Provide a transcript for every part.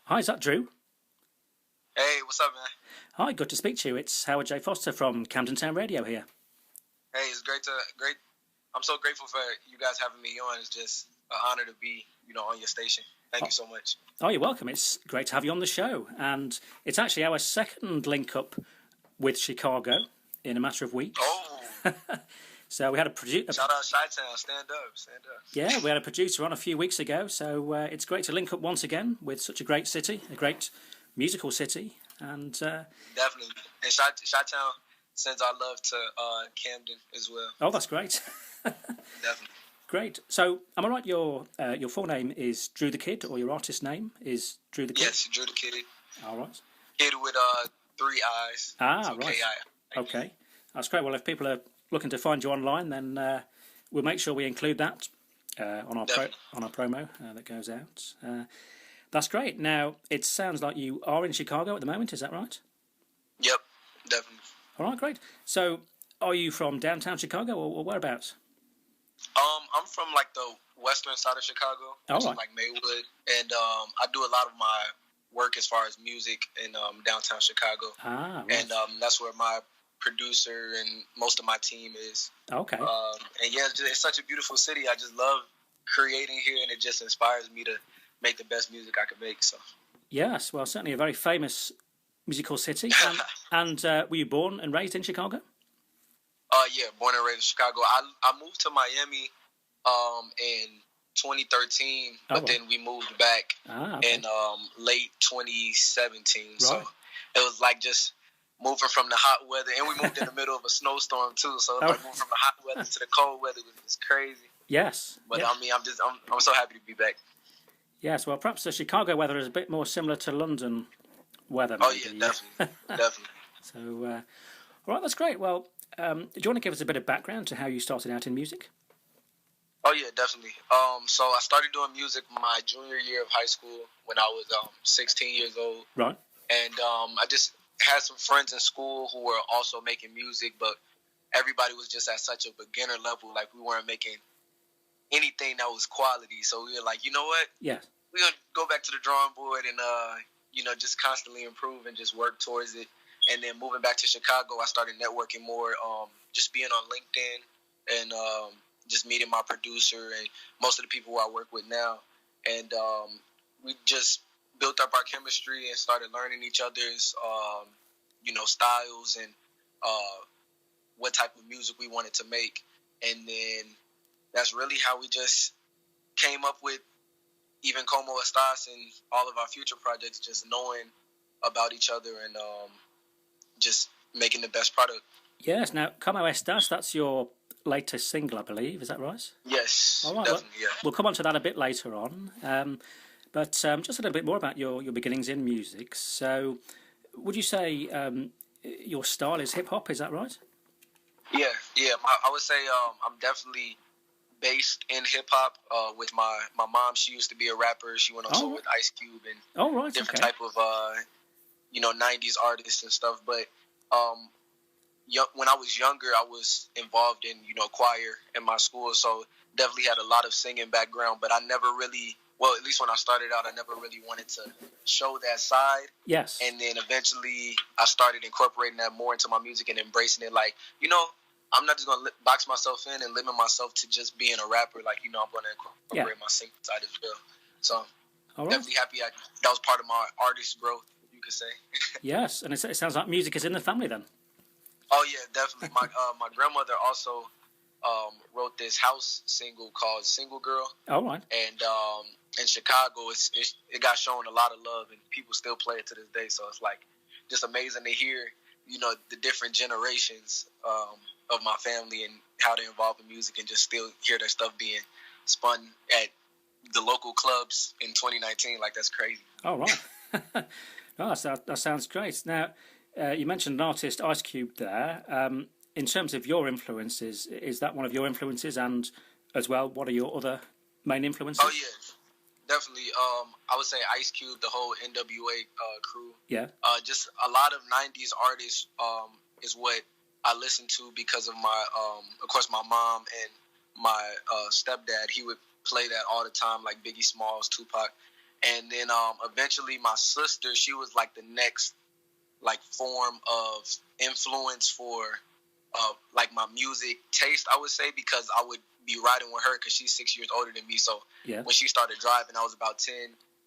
Hi, is that Drew? Hey, what's up, man? Hi, good to speak to you. It's Howard J. Foster from Camden Town Radio here. Hey, it's great. I'm so grateful for you guys having me on. It's just an honor to be, on your station. Thank you so much. Oh, you're welcome. It's great to have you on the show. And it's actually our second link-up with Chicago in a matter of weeks. Oh. So we had a producer. Shout out Chi-Town. Stand up. Yeah, we had a producer on a few weeks ago. So it's great to link up once again with such a great city, a great musical city. And definitely. And Chi-Town sends our love to Camden as well. Oh, that's great. Definitely. Great. So, am I right? Your full name is Drew the Kid, or your artist name is Drew the Kid? Yes, Drew the Kid. All right. Kid with 3 eyes. Ah, so right. K-I. Okay, that's great. Well, if people are looking to find you online, then we'll make sure we include that on our promo that goes out. That's great. Now, it sounds like you are in Chicago at the moment. Is that right? Yep, definitely. All right, great. So, are you from downtown Chicago or whereabouts? I'm from like the western side of Chicago, which is like Maywood, and I do a lot of my work as far as music in downtown Chicago. Ah, right. And that's where my producer and most of my team is. Okay. And yeah, it's such a beautiful city. I just love creating here, and it just inspires me to make the best music I can make. So. Yes, well, certainly a very famous musical city. And were you born and raised in Chicago? Yeah, born and raised in Chicago. I moved to Miami in 2013, but then we moved back in late 2017. Right. So it was like just moving from the hot weather, and we moved in the middle of a snowstorm too. So it was like moving from the hot weather to the cold weather was crazy. Yes, but I mean, I'm so happy to be back. Yes, well, perhaps the Chicago weather is a bit more similar to London weather. Maybe. Oh yeah, definitely. So, all right, that's great. Well, do you want to give us a bit of background to how you started out in music? Oh yeah, definitely. So I started doing music my junior year of high school when I was 16 years old. Right. And I just had some friends in school who were also making music, but everybody was just at such a beginner level. Like we weren't making anything that was quality. So we were like, you know what? Yeah. We're gonna go back to the drawing board and just constantly improve and just work towards it. And then moving back to Chicago, I started networking more, just being on LinkedIn and just meeting my producer and most of the people who I work with now. And we just built up our chemistry and started learning each other's, styles and what type of music we wanted to make. And then that's really how we just came up with even Como Estas and all of our future projects, just knowing about each other and just making the best product. Yes. Now, Como Estas, that's your latest single, I believe. Is that right? Yes. All right. Definitely, yeah. We'll come on to that a bit later on. But just a little bit more about your beginnings in music. So, would you say your style is hip hop? Is that right? Yeah. I would say I'm definitely based in hip hop. With my mom, she used to be a rapper. She went on tour with Ice Cube and different type of 90s artists and stuff. But when I was younger, I was involved in choir in my school, so definitely had a lot of singing background. But I never really, well, at least when I started out, I never really wanted to show that side. Yes. And then eventually, I started incorporating that more into my music and embracing it. Like, I'm not just going to box myself in and limit myself to just being a rapper. Like, I'm going to incorporate my singing side as well. So, definitely happy that was part of my artist growth, you could say. Yes, and it sounds like music is in the family then. Oh, yeah, definitely. My grandmother also wrote this house single called Single Girl. Oh, right. And in Chicago, it got shown a lot of love, and people still play it to this day. So it's like just amazing to hear, the different generations of my family and how they involve in music, and just still hear their stuff being spun at the local clubs in 2019. Like, that's crazy. Oh, right. That sounds great. Now, you mentioned an artist, Ice Cube, there. In terms of your influences, is that one of your influences? And as well, what are your other main influences? Oh, yeah, definitely. I would say Ice Cube, the whole NWA crew. Yeah. Just a lot of 90s artists is what I listened to because of of course, my mom and my stepdad. He would play that all the time, like Biggie Smalls, Tupac. And then eventually my sister, she was like the next like form of influence for like my music taste, I would say, because I would be riding with her because she's 6 years older than me. So when she started driving, I was about 10,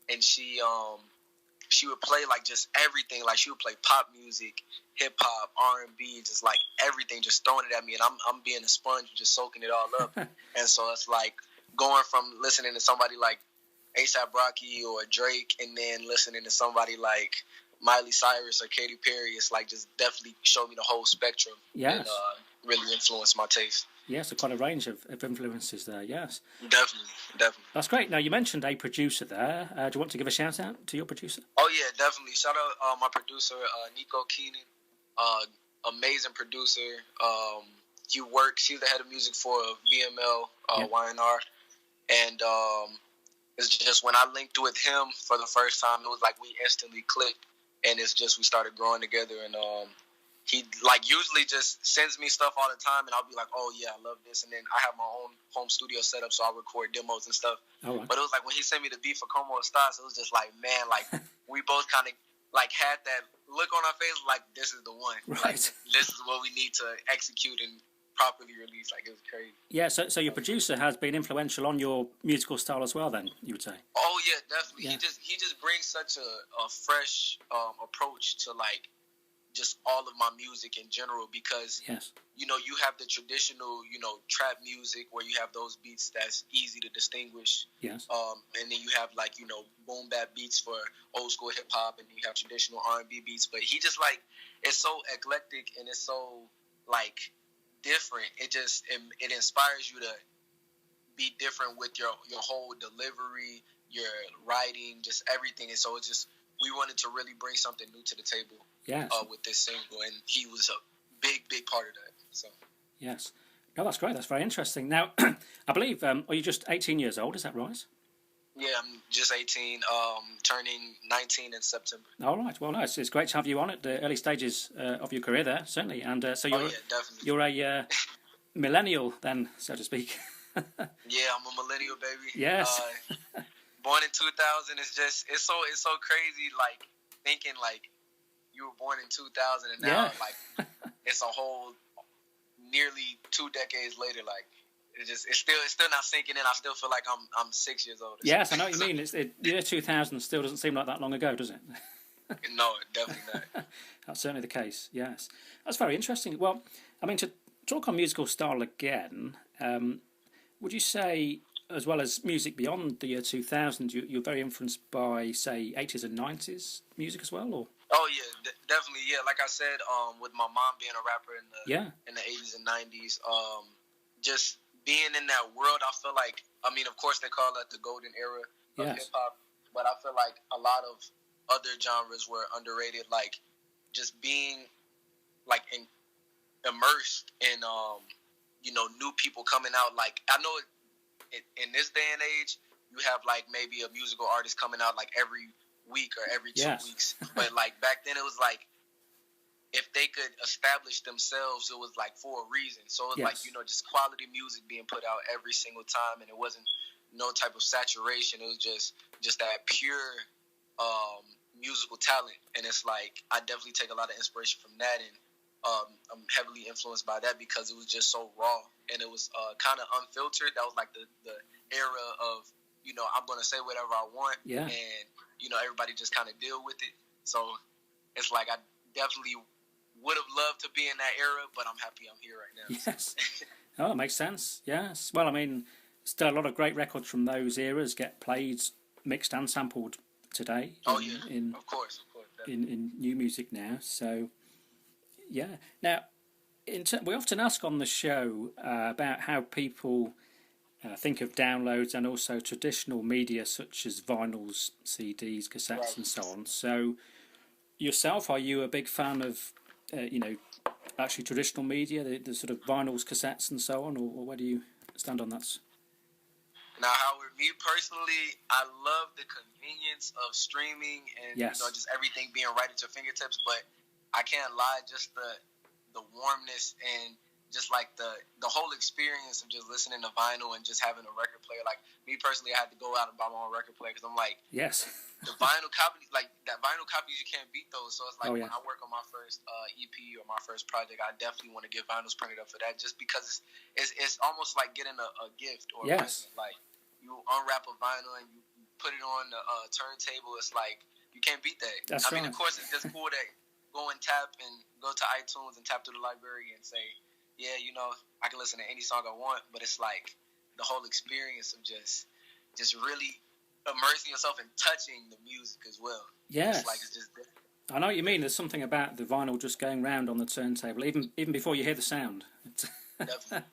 and she would play like just everything. Like she would play pop music, hip hop, R&B, just like everything, just throwing it at me, and I'm being a sponge, just soaking it all up. And so it's like going from listening to somebody like A$AP Rocky or Drake, and then listening to somebody like Miley Cyrus or Katy Perry. It's like just definitely showed me the whole spectrum. Yes. And really influenced my taste. Yes, quite a range of influences there, yes. Definitely. That's great. Now, you mentioned a producer there. Do you want to give a shout-out to your producer? Oh, yeah, definitely. Shout out my producer, Nico Keenan. Amazing producer. He's the head of music for VML, YNR. And it's just when I linked with him for the first time, it was like we instantly clicked. And it's just we started growing together. And he like usually just sends me stuff all the time, and I'll be like, oh yeah, I love this. And then I have my own home studio set up, so I record demos and stuff. Oh, right. But it was like when he sent me the beat for Como Estás, it was just like, man, like we both kind of like had that look on our face, like this is the one. Right. Like, this is what we need to execute and properly release. Like it was crazy. Yeah. So your producer has been influential on your musical style as well, then you would say. Oh yeah, definitely. Yeah. He just brings such a fresh approach to like just all of my music in general, because yes, you know, you have the traditional, you know, trap music where you have those beats that's easy to distinguish. Yes. And then you have like, you know, boom bap beats for old school hip hop, and you have traditional R&B beats. But he just like, it's so eclectic and it's so like different. It inspires you to be different with your whole delivery, your writing, just everything. And so it's just, we wanted to really bring something new to the table. Yes. With this single, and he was a big part of that. So. Yes. No, that's great. That's very interesting. Now, I believe, are you just 18 years old? Is that right? Yeah, I'm just 18, turning 19 in September. All right. Well, no, it's great to have you on at the early stages of your career there, certainly. And so you're a millennial then, so to speak. Yeah, I'm a millennial, baby. Yes. Born in 2000 is just, it's so crazy, like, thinking, like, you were born in 2000 and now, like, it's a whole nearly 2 decades later, like, it's still not sinking in. I still feel like I'm 6 years old. Yes, I know what you mean. The year 2000 still doesn't seem like that long ago, does it? No, definitely not. That's certainly the case, yes. That's very interesting. Well, I mean, to talk on musical style again, would you say, as well as music beyond the year 2000, you're very influenced by, say, 80s and 90s music as well, or? Oh yeah, definitely. Yeah, like I said, with my mom being a rapper in the 80s and 90s, just being in that world, I feel like, I mean, of course they call that the golden era of hip hop, but I feel like a lot of other genres were underrated. Like just being like immersed in you know, new people coming out. Like I know in this day and age, you have like maybe a musical artist coming out like every week or every 2 weeks, but like back then it was like if they could establish themselves, it was like for a reason. So it was like, you know, just quality music being put out every single time, and it wasn't no type of saturation. It was just that pure musical talent, and it's like I definitely take a lot of inspiration from that, and I'm heavily influenced by that because it was just so raw and it was kind of unfiltered. That was like the era of, you know, I'm going to say whatever I want, and, you know, everybody just kind of deal with it. So it's like I definitely would have loved to be in that era, but I'm happy I'm here right now. Yes. Oh, it makes sense. Yes. Well, I mean, still a lot of great records from those eras get played, mixed and sampled today. Of course. In new music now. So, yeah. Now, we often ask on the show about how people think of downloads and also traditional media such as vinyls, CDs, cassettes, and so on. So, yourself, are you a big fan of, you know, actually traditional media, the sort of vinyls, cassettes, and so on, or where do you stand on that? Now, Howard, me personally, I love the convenience of streaming and you know, just everything being right at your fingertips. But I can't lie, just the warmness and just like the whole experience of just listening to vinyl and just having a record player. Like me personally, I had to go out and buy my own record player because I'm like, yes, the vinyl copies, like that vinyl copies, you can't beat those. So it's like when I work on my first EP or my first project, I definitely want to get vinyls printed up for that, just because it's almost like getting a gift or a present. Like you unwrap a vinyl and you put it on the turntable. It's like you can't beat that. That's I mean, of course, it's just cool that go and tap and go to iTunes and tap through the library and say, yeah, I can listen to any song I want, but it's like the whole experience of just really immersing yourself and touching the music as well. Yes. It's like it's just different. I know what you mean. There's something about the vinyl just going round on the turntable, even before you hear the sound. Definitely.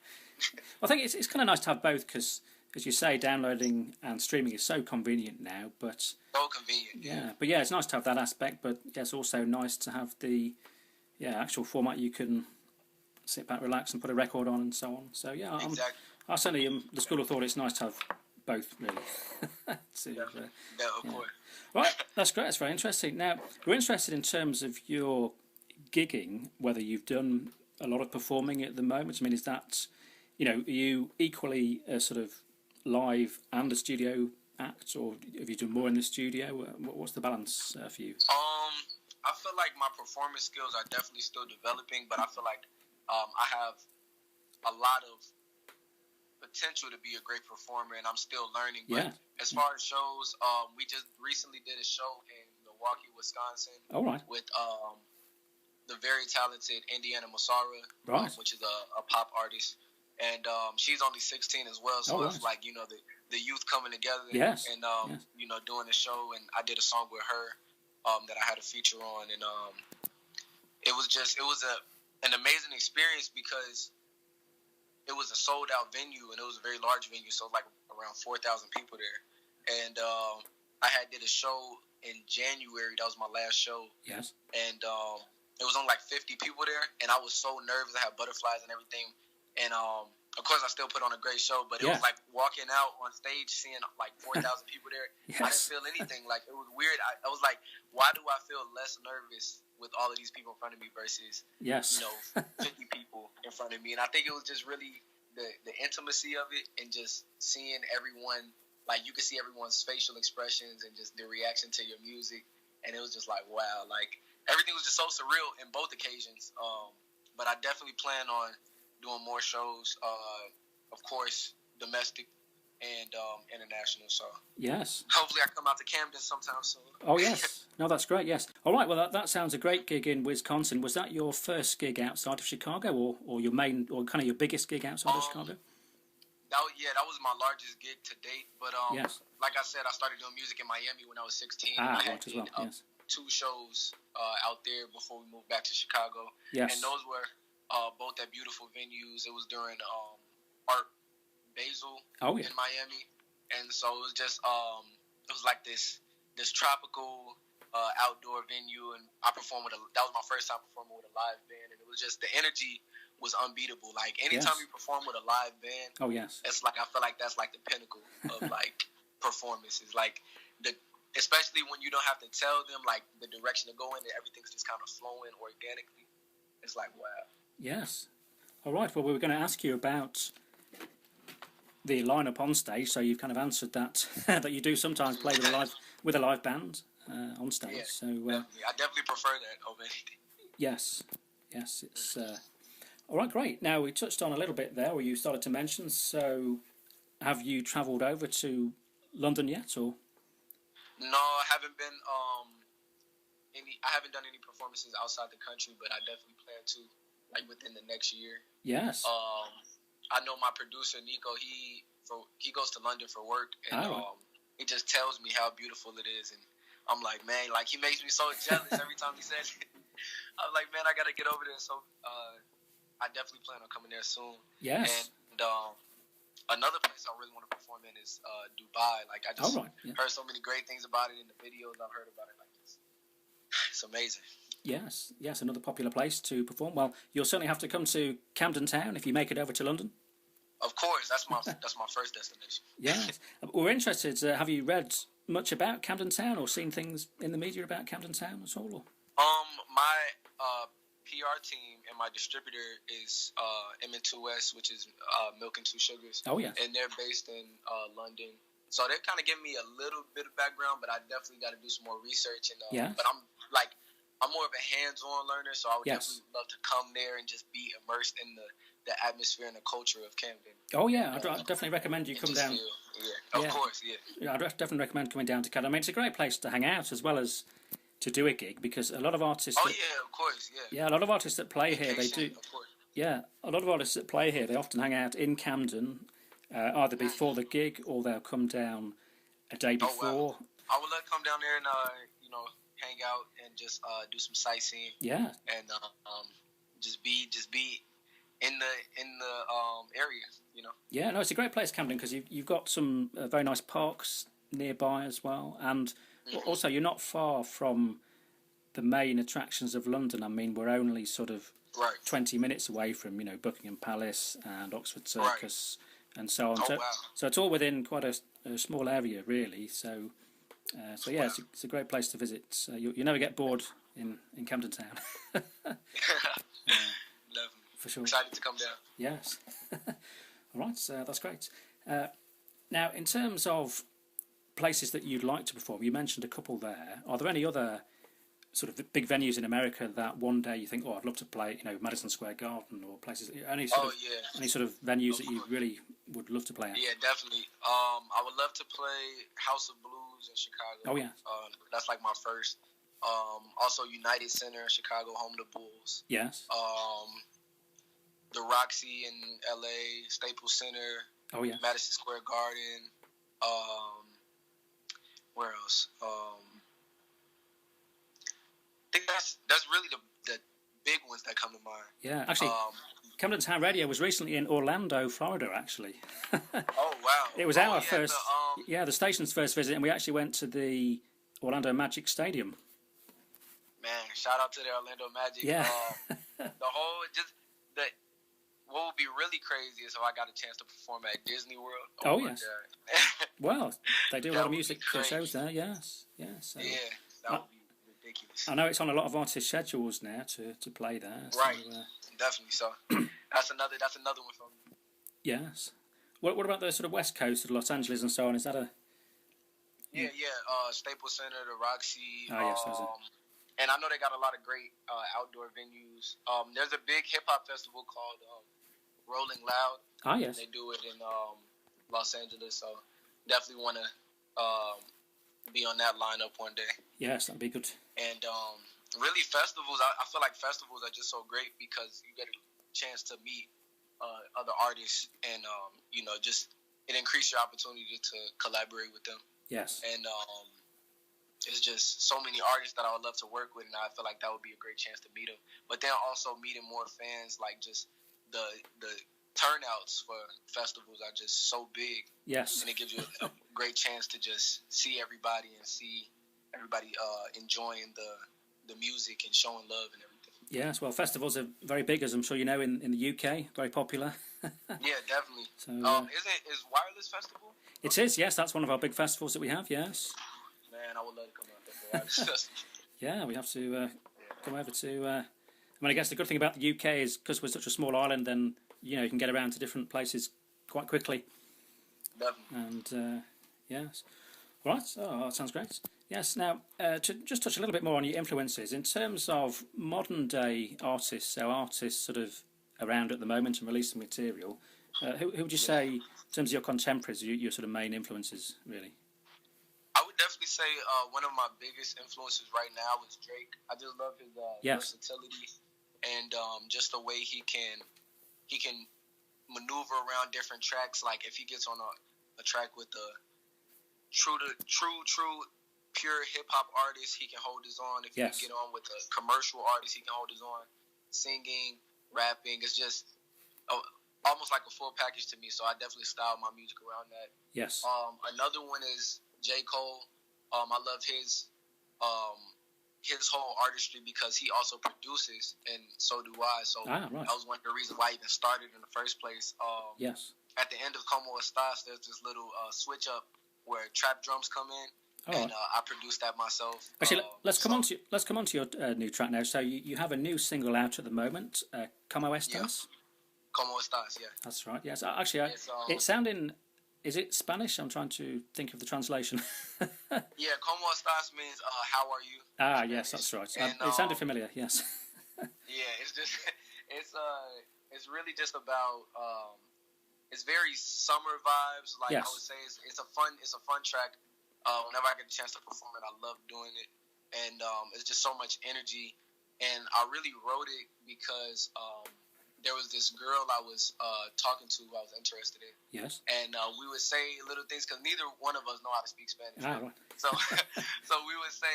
I think it's kind of nice to have both because, as you say, downloading and streaming is so convenient now. But so convenient. Yeah, but yeah, it's nice to have that aspect. But yeah, it's also nice to have the actual format you can sit back, relax, and put a record on and so on. So yeah, Exactly. I certainly am the school of thought it's nice to have both, really. Of course. Right, that's great. That's very interesting. Now, we're interested in terms of your gigging, whether you've done a lot of performing at the moment. I mean, is that, are you equally a sort of live and a studio act, or have you done more in the studio? What's the balance for you? I feel like my performance skills are definitely still developing, but I feel like I have a lot of potential to be a great performer, and I'm still learning. But as far as shows, we just recently did a show in Milwaukee, Wisconsin. All right. With the very talented Indiana Masara, which is a pop artist, and she's only 16 as well. So it's like the youth coming together. Yes. And doing the show, and I did a song with her that I had a feature on, and it was an amazing experience because it was a sold out venue, and it was a very large venue, so like around 4,000 people there. And I did a show in January. That was my last show. Yes. And it was only like 50 people there, and I was so nervous. I had butterflies and everything. And of course, I still put on a great show, but it was like walking out on stage, seeing like 4,000 people there. Yes. I didn't feel anything. Like, it was weird. I was like, why do I feel less nervous with all of these people in front of me versus 50 people in front of me? And I think it was just really the intimacy of it, and just seeing everyone, like you could see everyone's facial expressions and just their reaction to your music, and it was just like, wow, like everything was just so surreal in both occasions. But I definitely plan on doing more shows, of course, domestic and international. So yes, hopefully I come out to Camden sometime soon. Oh yes, no, that's great. Yes, all right. Well, that sounds a great gig in Wisconsin. Was that your first gig outside of Chicago, or your main, or kind of your biggest gig outside of Chicago? That was my largest gig to date. But yes, like I said, I started doing music in Miami when I was 16. Ah, I right, as well. Yes. 2 shows out there before we moved back to Chicago. Yes. And those were both at beautiful venues. It was during Art Basel in Miami, and so it was just it was like this tropical outdoor venue, and I performed that was my first time performing with a live band, and it was just, the energy was unbeatable. Like anytime you perform with a live band, it's like, I feel like that's like the pinnacle of like performances. Like especially when you don't have to tell them like the direction to go in, and everything's just kind of flowing organically. It's like, wow. Yes. All right. Well, we were going to ask you about the lineup on stage, so you've kind of answered that that you do sometimes play with a live band on stage. Yeah, so I definitely prefer that over anything. Yes, it's all right. Great. Now we touched on a little bit there, where you started to mention. So, have you travelled over to London yet, or? No, I haven't been. I haven't done any performances outside the country, but I definitely plan to, like within the next year. Yes. I know my producer Nico. He goes to London for work, and he just tells me how beautiful it is, and I'm like, man, like he makes me so jealous every time he says it. I'm like, man, I gotta get over there. So I definitely plan on coming there soon. Yes. And another place I really want to perform in is Dubai. Like I just heard so many great things about it in the videos I've heard about it. Like it's amazing. Yes, another popular place to perform. Well, you'll certainly have to come to Camden Town if you make it over to London. Of course, that's my first destination. Yes, we're interested. Have you read much about Camden Town or seen things in the media about Camden Town at all? Or? My PR team and my distributor is MN2S, which is Milk and Two Sugars. Oh, yeah. And they're based in London. So they kind of give me a little bit of background, but I definitely got to do some more research. And But I'm more of a hands-on learner, so I would definitely love to come there and just be immersed in the atmosphere and the culture of Camden. Oh, yeah. I'd definitely recommend you come down. Of course. Yeah, I'd definitely recommend coming down to Camden. I mean, it's a great place to hang out as well as to do a gig, because a lot of artists... of course, yeah. Yeah, a lot of artists that play here, they do... Of course. Yeah, a lot of artists that play here, they often hang out in Camden, either before the gig or they'll come down a day before. Oh, wow. I would love to come down there and, hang out and just do some sightseeing. Yeah. And just be in the area, Yeah, no, it's a great place, Camden, because you've got some very nice parks nearby as well, and also you're not far from the main attractions of London. I mean, we're only sort of 20 minutes away from Buckingham Palace and Oxford Circus and so on. So it's all within quite a small area, really. So yeah, it's a great place to visit. You never get bored in Camden Town. Love For sure. Excited to come down. Yes. All right, that's great. Now, in terms of places that you'd like to perform, you mentioned a couple there. Are there any other sort of big venues in America that one day you think, I'd love to play, Madison Square Garden or places, any sort of venues that you really would love to play at? Yeah, definitely. I would love to play House of Blues in Chicago. Oh, yeah. That's like my first. Also United Center in Chicago, home of the Bulls. Yes. The Roxy in LA, Staples Center. Oh, yeah. Madison Square Garden. Where else? I think that's really the big ones that come to mind. Yeah, actually, Camden Town Radio was recently in Orlando, Florida, actually. Oh, wow. It was our first, the station's first visit, and we actually went to the Orlando Magic Stadium. Man, shout out to the Orlando Magic. Yeah. What would be really crazy is if I got a chance to perform at Disney World. Oh yes. Well, they do a lot of music shows there. Yes. Yeah, that would be ridiculous. I know it's on a lot of artists' schedules now to play there. Right. So, definitely. So that's another one for me. Yes. What about the sort of West Coast of Los Angeles and so on? Is that a? Yeah. Staples Center, the Roxy. Oh yes, and I know they got a lot of great outdoor venues. There's a big hip hop festival called Rolling Loud. Ah, yes. They do it in Los Angeles, so definitely want to be on that lineup one day. Yes, that'd be good. And really, festivals, I feel like festivals are just so great because you get a chance to meet other artists and, just it increases your opportunity to collaborate with them. Yes. And it's just so many artists that I would love to work with, and I feel like that would be a great chance to meet them. But then also meeting more fans, like just the turnouts for festivals are just so big. Yes. And it gives you a great chance to just see everybody and see everybody enjoying the music and showing love and everything. Yes, well, festivals are very big, as I'm sure you know, in the UK, very popular. Yeah, definitely. So, is Wireless Festival? It is, yes. That's one of our big festivals that we have, yes. Man, I would love to come out there for Wireless Festival. Yeah, we have to come over to... I guess the good thing about the UK is because we're such a small island, then, you can get around to different places quite quickly. Definitely. And, yes. All right. Oh, that sounds great. Yes. Now, to just touch a little bit more on your influences, in terms of modern-day artists, so artists sort of around at the moment and releasing material, who would you say, in terms of your contemporaries, your sort of main influences, really? I would definitely say one of my biggest influences right now is Drake. I just love his versatility and just the way he can maneuver around different tracks. Like if he gets on a track with a true pure hip hop artist, he can hold his own. If he can get on with a commercial artist, he can hold his own. Singing, rapping, it's just almost like a full package to me. So I definitely style my music around that. Yes. Another one is J. Cole. I love his whole artistry because he also produces, and so do I. So that was one of the reasons why I even started in the first place. Yes. At the end of Como Estás, there's this little switch up where trap drums come in. and I produced that myself. Actually, let's come on to your new track now. So you have a new single out at the moment, "Como Estás." Yeah. Como Estás, yeah. That's right. Yes, actually, it's sounding. Is it Spanish? I'm trying to think of the translation. Yeah, Como Estás means how are you? Ah, yes, that's right. And, it sounded familiar. Yes. Yeah, it's just it's really just about it's very summer vibes. Like yes. I would say, it's a fun track. Whenever I get a chance to perform it, I love doing it, and it's just so much energy. And I really wrote it because there was this girl I was talking to who I was interested in. Yes. And we would say little things because neither one of us know how to speak Spanish. Ah, right. So we would say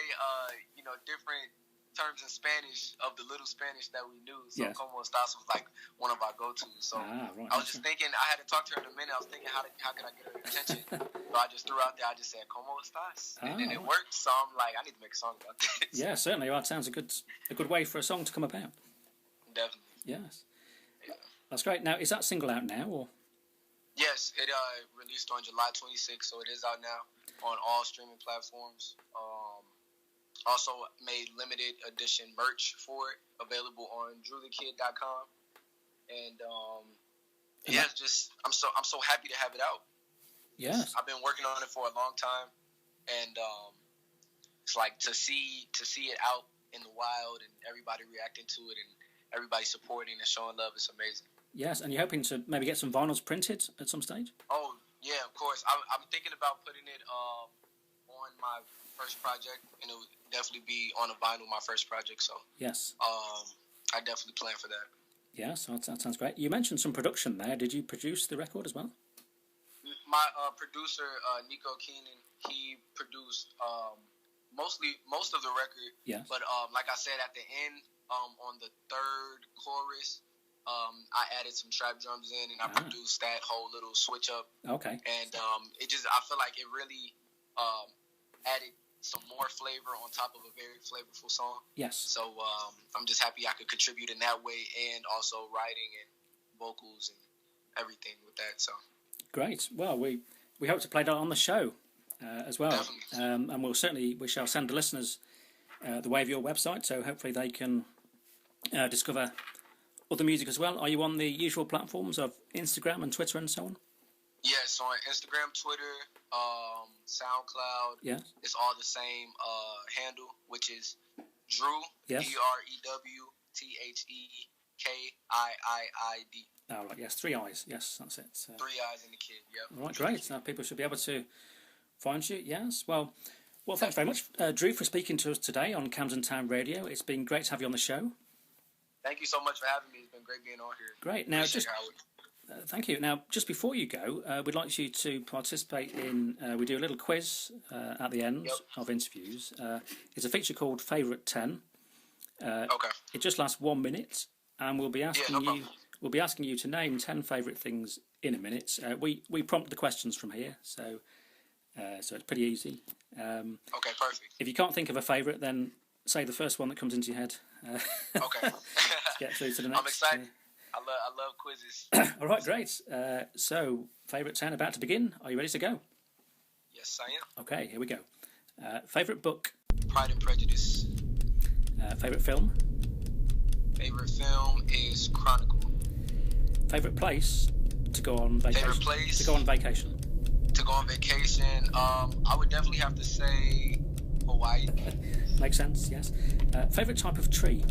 different terms in Spanish of the little Spanish that we knew. So yes. Como Estás was like one of our go-tos. So right. I was just thinking, I hadn't talked to her in a minute. I was thinking, how could I get her attention? So I just threw out there, I just said, Como Estás? And then it worked. So I'm like, I need to make a song about this. Yeah, certainly. Well, it sounds a good way for a song to come about. Definitely. Yes. Yeah. That's great. Now, is that single out now? Or? Yes, it released on July 26th, so it is out now on all streaming platforms. Also made limited edition merch for it, available on drewthekid.com. And I'm so happy to have it out. Yes, I've been working on it for a long time, and it's like to see it out in the wild and everybody reacting to it and everybody supporting and showing love is amazing. Yes, and you're hoping to maybe get some vinyls printed at some stage? Oh, yeah, of course. I'm thinking about putting it on my first project, and it would definitely be on a vinyl, my first project. So yes, I definitely plan for that. Yeah, so that sounds great. You mentioned some production there. Did you produce the record as well? My producer, Nico Keenan, he produced most of the record. Yes. But like I said, at the end, on the third chorus, I added some trap drums in, and I produced that whole little switch up. Okay. And I feel like it really added some more flavor on top of a very flavorful song. Yes. So I'm just happy I could contribute in that way, and also writing and vocals and everything with that. So great. Well, we hope to play that on the show as well, and we shall send the listeners the way of your website, so hopefully they can discover other music as well. Are you on the usual platforms of Instagram and Twitter and so on? Yes, on Instagram, Twitter, SoundCloud. Yes. It's all the same handle, which is Drew, yes. DREWTHEKIIID. Oh, right, yes, 3 eyes. Yes, that's it. 3 eyes in the kid, yep. All right, great. Now people should be able to find you, yes. Well, thanks very much, Drew, for speaking to us today on Camden Town Radio. It's been great to have you on the show. Thank you so much for having me. It's been great being on here. Great. Now, thank you. Now, just before you go, we'd like you to participate in. We do a little quiz at the end of interviews. It's a feature called Favourite 10. Okay. It just lasts 1 minute, and we'll be asking you. We'll be asking you to name 10 favourite things in a minute. We prompt the questions from here, so it's pretty easy. Okay, perfect. If you can't think of a favourite, then say the first one that comes into your head. Okay. Let's get through to the next. I'm excited. I love quizzes. All right, great. So, favourite 10 about to begin. Are you ready to go? Yes, I am. Okay, here we go. Favourite book? Pride and Prejudice. Favourite film? Favourite film is Chronicle. Favourite place to go on vacation? Favourite place to go on vacation? To go on vacation, I would definitely have to say Hawaii. Makes sense. Yes. Favourite type of tree?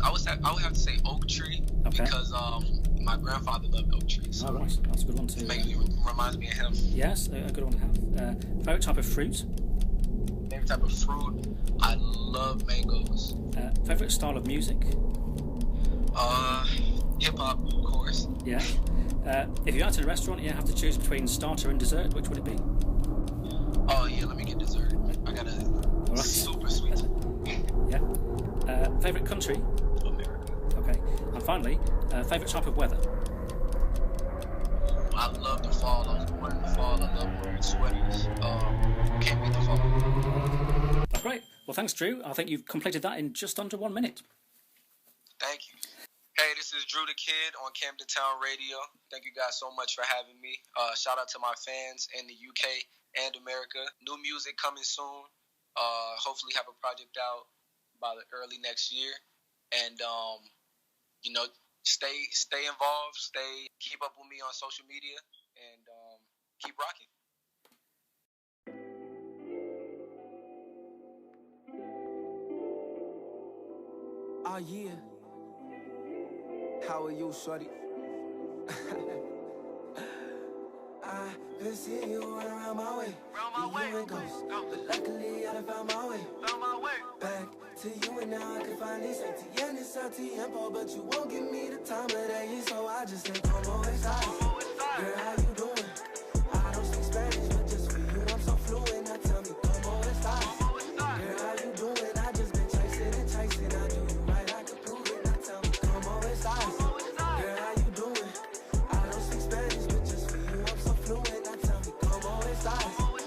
I would have to say oak tree, because my grandfather loved oak trees. So right, that's a good one too. Reminds me of him. Yes, a good one to have. Favourite type of fruit? Favourite type of fruit? I love mangoes. Favourite style of music? Hip hop, of course. Yeah. If you're out at a restaurant, you have to choose between starter and dessert. Which would it be? Oh yeah, let me get dessert. I got a super sweet. Yeah. Favourite country? America. Okay. And finally, favourite type of weather? I love the fall. I was born in the fall. I love wearing sweaters. Can't beat the fall. That's great. Well, thanks, Drew. I think you've completed that in just under 1 minute. Thank you. Hey, Hey, this is Drew the Kid on Camden Town Radio. Thank you guys so much for having me. Shout out to my fans in the UK and America. New music coming soon. Hopefully have a project out by the early next year. And, you know, stay involved. Keep up with me on social media. And keep rocking. Oh, yeah. How are you, shorty? I've been seeing you run around my way. You and ghosts. But luckily, I done found my way. Back to you and now I can finally say TN is out tiempo, but you won't give me the time of day, so I just say como estás? Girl, how you doing? I don't speak Spanish, but just for you, I'm so fluent. Now tell me como estás? Girl, how you doing? I just been chasing and chasing. I do you right, I can prove it. Now tell me como estás? Girl, how you doing? I don't speak Spanish, but just for you, I'm so fluent. Now tell me como estás?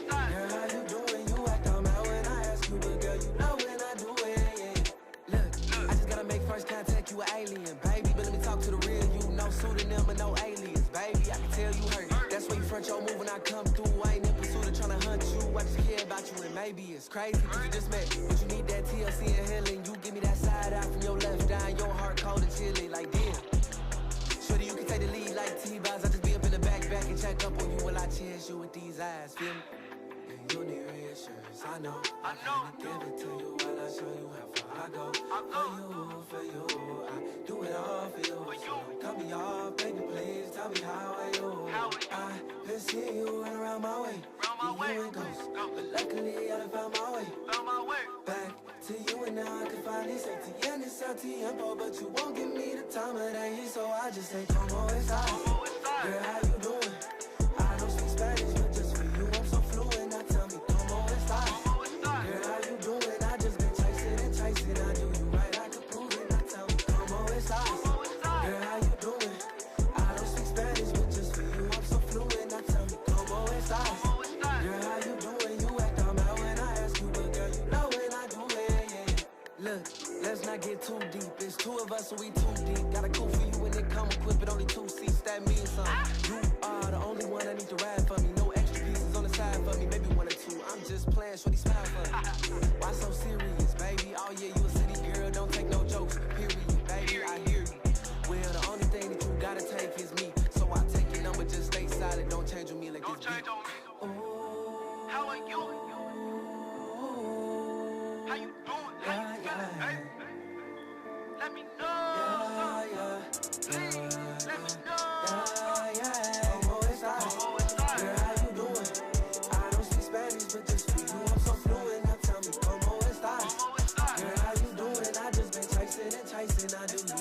Girl, how you doing? You act all mad when I ask you, but girl, you know when I do it. Yeah. Look, I just gotta make first contact, you an alien, baby. But let me talk to the real you, no pseudonym and no alias, baby. I can tell you hurt. That's why you front your move when I come through. I ain't in pursuit of trying to hunt you. I just care about you, and maybe it's crazy cause you just met. But you need that TLC and healing. You give me that side out from your left down, your heart cold and chilly like damn. Shorty, you can take the lead like T-Boz. I just be up in the back and check up on you while I cherish you with these eyes, feel me? And you need reassurance, I know. I can't give it to you while I show you how far I go. For you, I do it all for you. So don't cut me off, baby, please tell me how are you? I've been seeing you run around my way. You and ghosts, but luckily I done found my way. Back to you and now I can finally say TN is out tiempo, but you won't give me the time of day, so I just say como estás? Girl, how you doing? I don't speak Spanish, but just for you I'm so fluent. Now tell me como estás? Girl, how you doing? I just been chasing and chasing. I do you right, I can prove it. Now tell me como estás? Girl, how you doing? I don't speak Spanish, but just for you I'm so fluent. Now tell me como estás? Girl, how you doing? You act all mad when I ask you, but girl, you know when I do it, yeah. Look, let's not get too deep. It's two of us, so we too deep. Got a cool for you when it come equipped, but only 2 seats. That means something. You are the only one I need to ride for me. No extra pieces on the side for me. Maybe 1 or 2. I'm just playing, shorty smile for me. Why so serious, baby? Oh yeah, you a city girl, don't take no jokes. Period, baby, I hear you. Well, the only thing that you gotta take is me. So I take your number, just stay silent. Don't change on me like this beat. How are you? How you doing? How you feeling, hey? Let me know. Please, let me know. Como estás? Girl, how you doing? I don't speak Spanish, but just for you I'm so fluent. Now tell me como estás? Girl, how you doing? I just been chasing and chasing. I do you